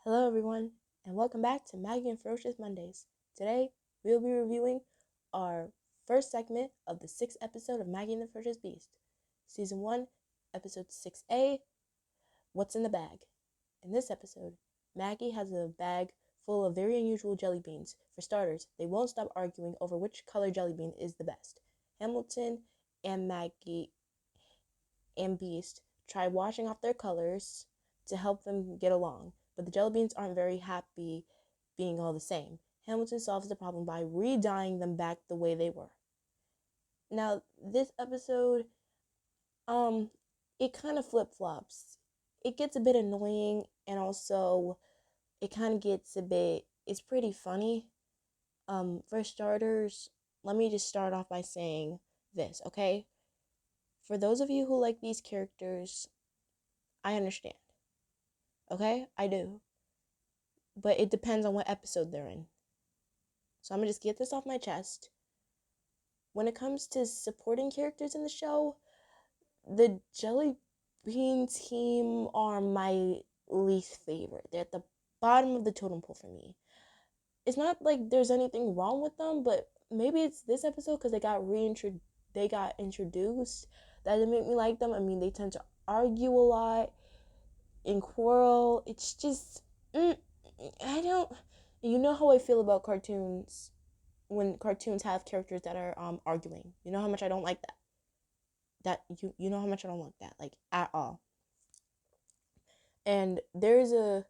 Hello, everyone, and welcome back to Maggie and Ferocious Mondays. Today, we'll be reviewing our first segment of the sixth episode of Maggie and the Ferocious Beast, Season 1, Episode 6A, What's in the Bag? In this episode, Maggie has a bag full of very unusual jelly beans. For starters, they won't stop arguing over which color jelly bean is the best. Hamilton and Maggie and Beast try washing off their colors to help them get along, but the jelly beans aren't very happy being all the same. Hamilton solves the problem by re-dyeing them back the way they were. Now, this episode, it kind of flip-flops. It gets a bit annoying, and also it kind of gets it's pretty funny. For starters, let me just start off by saying this, okay? For those of you who like these characters, I understand. Okay? I do. But it depends on what episode they're in. So I'm going to just get this off my chest. When it comes to supporting characters in the show, the Jelly Bean team are my least favorite. They're at the bottom of the totem pole for me. It's not like there's anything wrong with them, but maybe it's this episode because they got introduced that didn't make me like them. I mean, they tend to argue a lot and quarrel. It's just I don't. You know how I feel about cartoons when cartoons have characters that are arguing. You know how much I don't like that. You know how much I don't like that, like at all. And there's a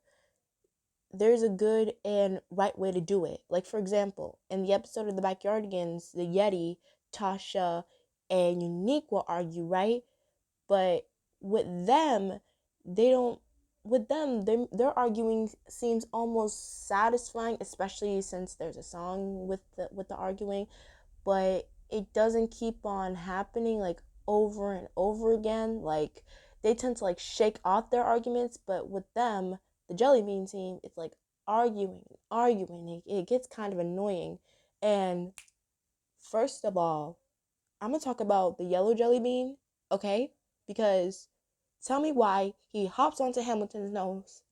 good and right way to do it. Like, for example, in the episode of the Backyardigans, the Yeti, Tasha, and Unique will argue, right? But with them, they don't. With them, their arguing seems almost satisfying, especially since there's a song with the arguing. But it doesn't keep on happening like over and over again. Like, they tend to like shake off their arguments, but with them, the Jelly Bean team, it's like arguing. It gets kind of annoying. And first of all, I'm gonna talk about the yellow jelly bean, okay? Because tell me why he hops onto Hamilton's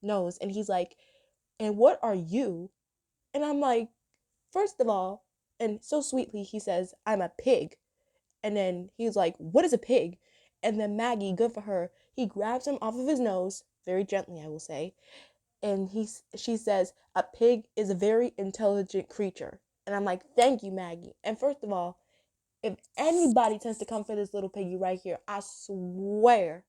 nose and he's like, "And what are you?" And I'm like, first of all, and so sweetly he says, "I'm a pig." And then he's like, "What is a pig?" And then Maggie, good for her, he grabs him off of his nose, very gently, I will say, and she says, "A pig is a very intelligent creature." And I'm like, "Thank you, Maggie." And first of all, if anybody tends to come for this little piggy right here, I swear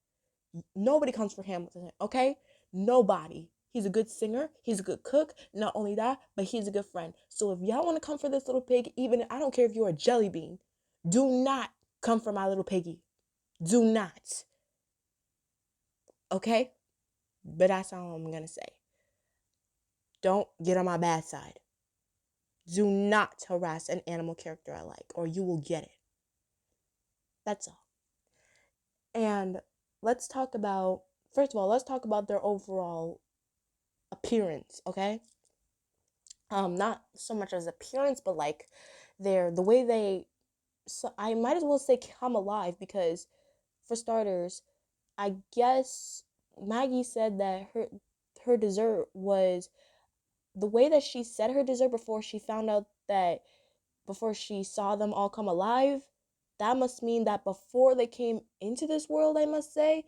nobody comes for Hamilton, okay? Nobody. He's a good singer. He's a good cook. Not only that, but he's a good friend. So if y'all want to come for this little pig, even I don't care if you're a jelly bean, do not come for my little piggy. Do not. Okay? But that's all I'm going to say. Don't get on my bad side. Do not harass an animal character I like, or you will get it. That's all. And first of all, let's talk about their overall appearance, okay? Not so much as appearance, but like the way so I might as well say come alive, because for starters, I guess Maggie said that her dessert was the way that she said her dessert before she saw them all come alive. That must mean that before they came into this world, I must say,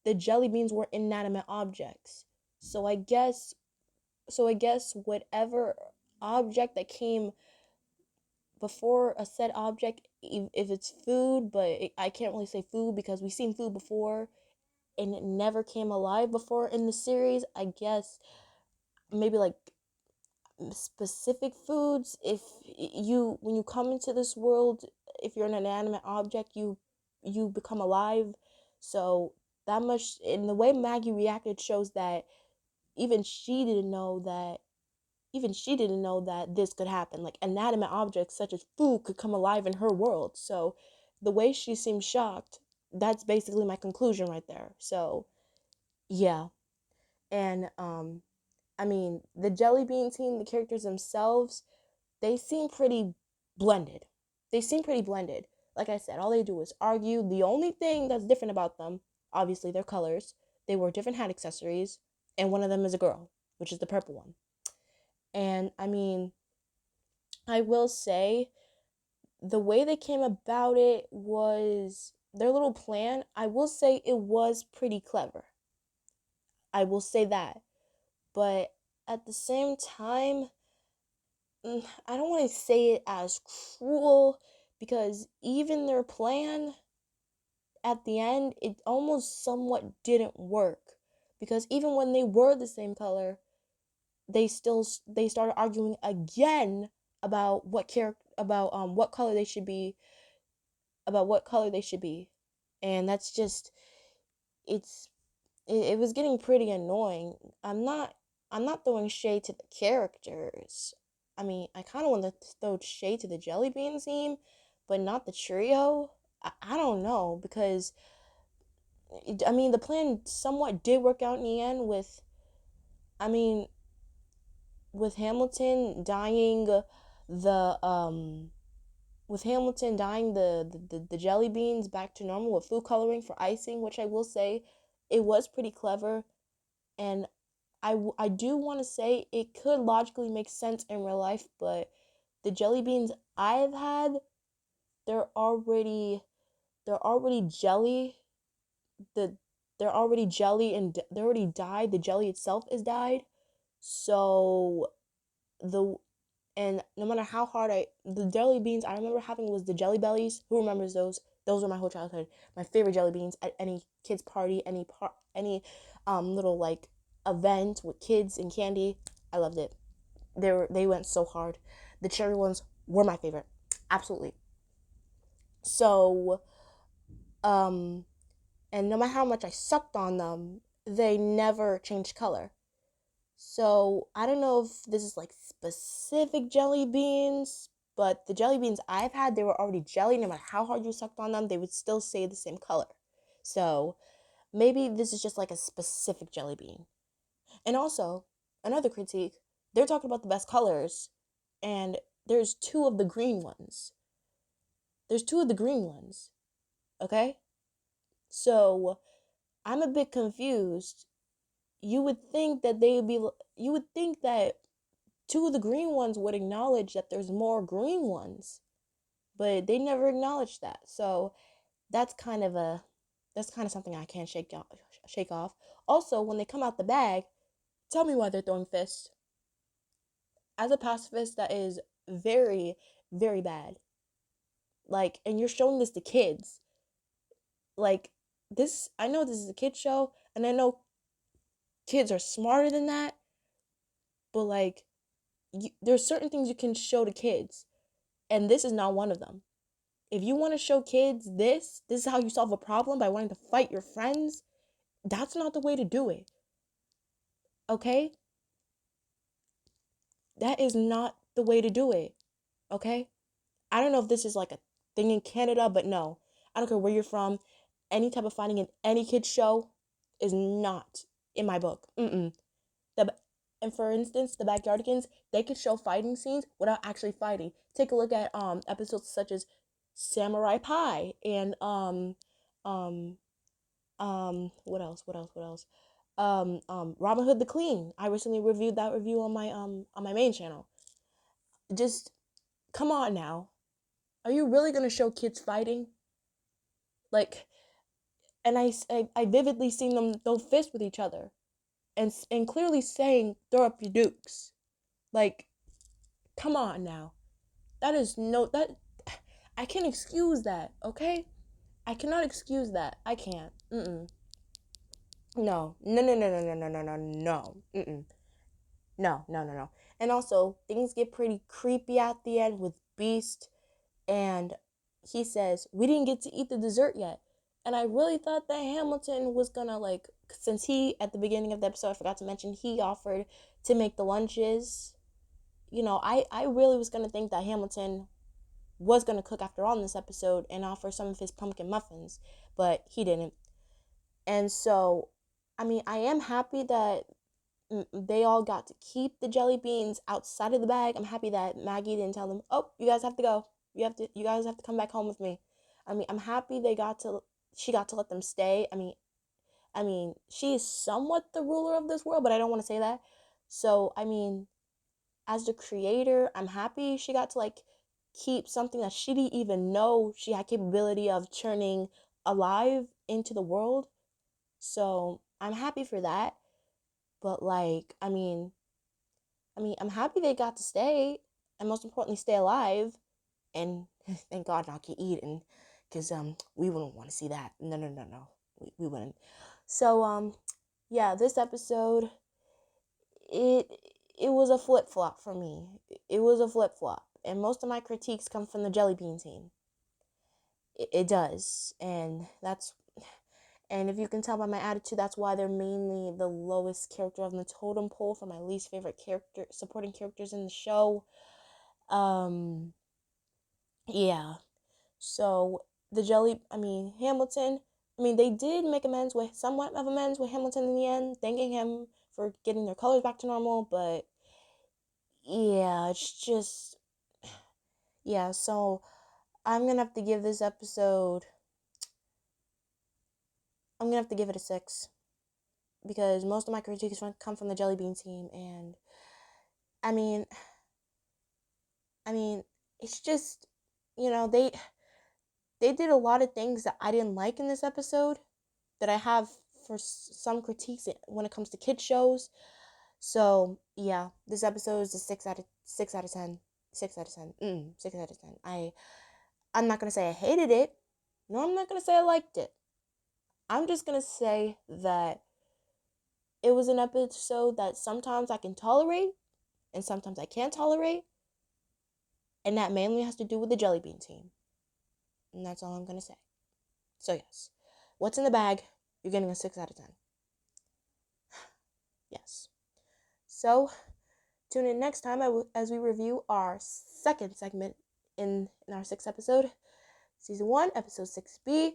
the jelly beans were inanimate objects. So I guess whatever object that came before a said object, if it's food, but I can't really say food because we've seen food before and it never came alive before in the series. I guess maybe like specific foods. If when you come into this world, if you're an inanimate object, you become alive. So that much, in the way Maggie reacted shows that even she didn't know that this could happen. Like, inanimate objects such as food could come alive in her world. So the way she seemed shocked, that's basically my conclusion right there. So yeah. And I mean, the Jelly Bean team, the characters themselves, they seem pretty blended. Like I said, all they do is argue. The only thing that's different about them, obviously, their colors. They wear different hat accessories, and one of them is a girl, which is the purple one. And I mean, I will say the way they came about it was their little plan. I will say it was pretty clever. I will say that. But at the same time, I don't want to say it as cruel because even their plan at the end, it almost somewhat didn't work. Because even when they were the same color, they started arguing again about what color they should be, and that's just it's it was getting pretty annoying. I'm not throwing shade to the characters. I mean, I kind of want to throw shade to the jelly bean team, but not the trio. I don't know because I mean the plan somewhat did work out in the end I mean with Hamilton dying the with Hamilton dyeing the jelly beans back to normal with food coloring for icing, which I will say it was pretty clever. And I do want to say it could logically make sense in real life, but the jelly beans I've had, they're already jelly. The they're already jelly and they're already dyed. The jelly itself is dyed. So the and no matter how hard the jelly beans I remember having was the Jelly Bellies. Who remembers those? Those were my whole childhood. My favorite jelly beans at any kids party, any little like event with kids and candy. I loved it. They went so hard. The cherry ones were my favorite. Absolutely. So um and no matter how much I sucked on them, they never changed color. So I don't know if this is like specific jelly beans, but the jelly beans I've had, they were already jelly. No matter how hard you sucked on them, they would still stay the same color. So maybe this is just like a specific jelly bean. And also, another critique, they're talking about the best colors, and there's two of the green ones. There's two of the green ones, okay? So I'm a bit confused. You would think that two of the green ones would acknowledge that there's more green ones, but they never acknowledged that. So that's kind of a that's kind of something I can't shake off. Also, when they come out the bag, tell me why they're throwing fists. As a pacifist, that is very, very bad. Like, and you're showing this to kids. Like, this, I know this is a kid show, and I know kids are smarter than that, but like, there's certain things you can show to kids, and this is not one of them. If you want to show kids this is how you solve a problem by wanting to fight your friends, that's not the way to do it. Okay? That is not the way to do it. Okay? I don't know if this is like a thing in Canada, but no. I don't care where you're from. Any type of fighting in any kid's show is not in my book. The, and for instance, the Backyardigans, they could show fighting scenes without actually fighting. Take a look at episodes such as Samurai Pie and um what else? Robin Hood the Clean. I recently reviewed that review on my main channel. Just come on now. Are you really gonna show kids fighting? Like, and I vividly seen them throw fists with each other, and clearly saying throw up your dukes. Like, come on now. That is no that I can't excuse that. Okay, I cannot excuse that. I can't. No. No. No. No. No. No. No. No. No. No. No. No. No. No. And also, things get pretty creepy at the end with Beast, and he says we didn't get to eat the dessert yet. And I really thought that Hamilton was gonna like, since he at the beginning of the episode I forgot to mention he offered to make the lunches. I really was gonna think that Hamilton was gonna cook after all in this episode and offer some of his pumpkin muffins, but he didn't. And so, I mean, I am happy that they all got to keep the jelly beans outside of the bag. I'm happy that Maggie didn't tell them, "Oh, you guys have to go. You guys have to come back home with me." I mean, I'm happy she got to let them stay. I mean, she is somewhat the ruler of this world, but I don't want to say that. So, I mean, as the creator, I'm happy she got to like keep something that she didn't even know she had capability of turning alive into the world. So I'm happy for that. But like, I'm happy they got to stay, and most importantly, stay alive, and thank God not get eaten, because we wouldn't want to see that. No, no, no, no, we wouldn't. So yeah, this episode, it it was a flip flop for me. It was a flip flop, and most of my critiques come from the Jelly Bean team. It does, and if you can tell by my attitude, that's why they're mainly the lowest character on the totem pole for my least favorite character supporting characters in the show. Um, yeah. So Hamilton. They did make amends with somewhat of amends with Hamilton in the end, thanking him for getting their colors back to normal. But yeah, it's just yeah. So I'm gonna have to give this episode. I'm gonna have to give it a 6 because most of my critiques come from the Jelly Bean team, and I mean, I mean, it's just, they did a lot of things that I didn't like in this episode that I have for some critiques when it comes to kid shows. So yeah, this episode is a 6 out of 10. 6 out of 10. 6 out of 10. I'm not gonna say I hated it. No, I'm not gonna say I liked it. I'm just gonna say that it was an episode that sometimes I can tolerate and sometimes I can't tolerate, and that mainly has to do with the Jelly Bean team. And that's all I'm gonna say. So yes, what's in the bag? You're getting a 6 out of 10. Yes. So tune in next time as we review our second segment in our sixth episode, season 1, episode 6B,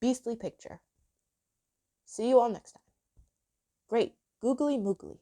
Beastly Picture. See you all next time. Great, googly moogly.